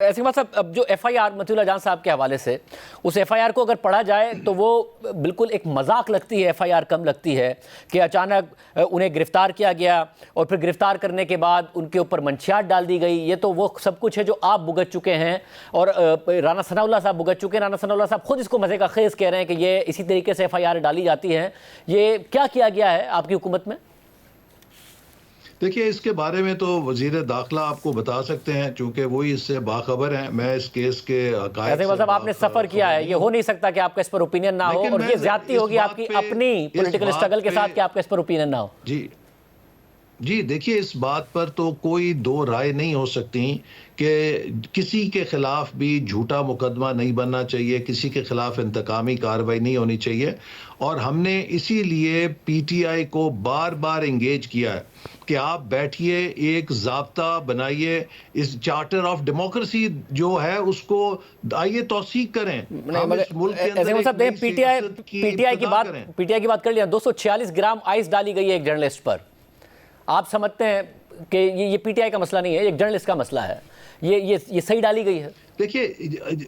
ایسے بات صاحب، اب جو ایف آئی آر مطیع اللہ جان صاحب کے حوالے سے، اس ایف آئی آر کو اگر پڑھا جائے تو وہ بالکل ایک مذاق لگتی ہے، ایف آئی آر کم لگتی ہے کہ اچانک انہیں گرفتار کیا گیا اور پھر گرفتار کرنے کے بعد ان کے اوپر منشیات ڈال دی گئی۔ یہ تو وہ سب کچھ ہے جو آپ بھگت چکے ہیں اور رانا ثناء اللہ صاحب بھگت چکے ہیں۔ رانا ثناء اللہ صاحب خود اس کو مزے کا خیز کہہ رہے ہیں کہ یہ اسی طریقے سے ایف آئی آر ڈالی جاتی ہے۔ یہ کیا گیا ہے آپ کی حکومت میں؟ دیکھیے، اس کے بارے میں تو وزیر داخلہ آپ کو بتا سکتے ہیں، چونکہ وہی اس سے باخبر ہیں۔ میں اس کیس کے حقائق سے صاحب آپ نے سفر کیا ہے، یہ ہو نہیں سکتا کہ آپ کا اس پر اوپینین نہ ہو، اور یہ زیادتی ہوگی آپ کی اپنی پولیٹیکل اسٹرگل کے ساتھ کہ آپ کا اس پر اوپینین نہ ہو۔ جی دیکھیے، اس بات پر تو کوئی دو رائے نہیں ہو سکتی کہ کسی کے خلاف بھی جھوٹا مقدمہ نہیں بننا چاہیے، کسی کے خلاف انتقامی کارروائی نہیں ہونی چاہیے، اور ہم نے اسی لیے پی ٹی آئی کو بار بار انگیج کیا ہے کہ آپ بیٹھیے، ایک ضابطہ بنائیے، اس چارٹر آف ڈیموکریسی جو ہے اس کو آئیے توثیق کریں۔ ہم اس ملک کے اندر پی ٹی آئی کی بات کر لیا، 246 گرام آئس ڈالی گئی ہے ایک جرنلسٹ پر۔ آپ سمجھتے ہیں کہ یہ پی ٹی آئی کا مسئلہ نہیں ہے، ایک جرنلسٹ کا مسئلہ ہے، یہ صحیح ڈالی گئی ہے؟ دیکھیے،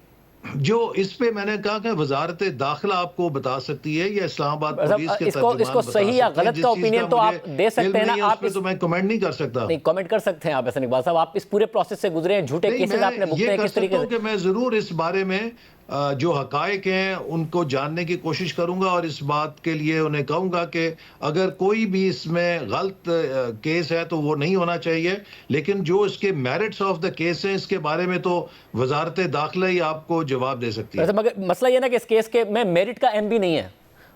جو اس پہ میں نے کہا کہ وزارت داخلہ آپ کو بتا سکتی ہے، یا اسلام آباد پولیس کے ترجمان بتا سکتے ہیں۔ اس کو صحیح یا غلط کا اوپینین تو آپ دے سکتے ہیں نا، آپ تو میں کمنٹ نہیں کر سکتا۔ نہیں، کمنٹ کر سکتے ہیں آپ احسن اقبال صاحب، آپ اس پورے پروسیس سے گزرے ہیں، جھوٹے کیسز آپ نے بھگتے ہیں کس طریقے سے؟ کہ میں ضرور اس بارے میں جو حقائق ہیں ان کو جاننے کی کوشش کروں گا، اور اس بات کے لیے انہیں کہوں گا کہ اگر کوئی بھی اس میں غلط کیس ہے تو وہ نہیں ہونا چاہیے، لیکن جو اس کے میرٹس آف دا کیس ہیں اس کے بارے میں تو وزارت داخلہ ہی آپ کو جواب دے سکتی ہے۔ مگر مسئلہ یہ نا کہ اس کیس کے میں میرٹ کا ایم بھی نہیں ہے،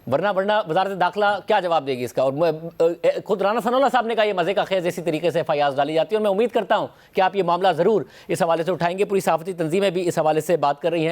ورنہ وزارت داخلہ کیا جواب دے گی اس کا؟ اور خود رانا ثناء اللہ صاحب نے کہا یہ مزے کا خیز اسی طریقے سے ایف آئی آرز ڈالی جاتی ہے، اور میں امید کرتا ہوں کہ آپ یہ معاملہ ضرور اس حوالے سے اٹھائیں گے۔ پوری صحافتی تنظیمیں بھی اس حوالے سے بات کر رہی ہیں۔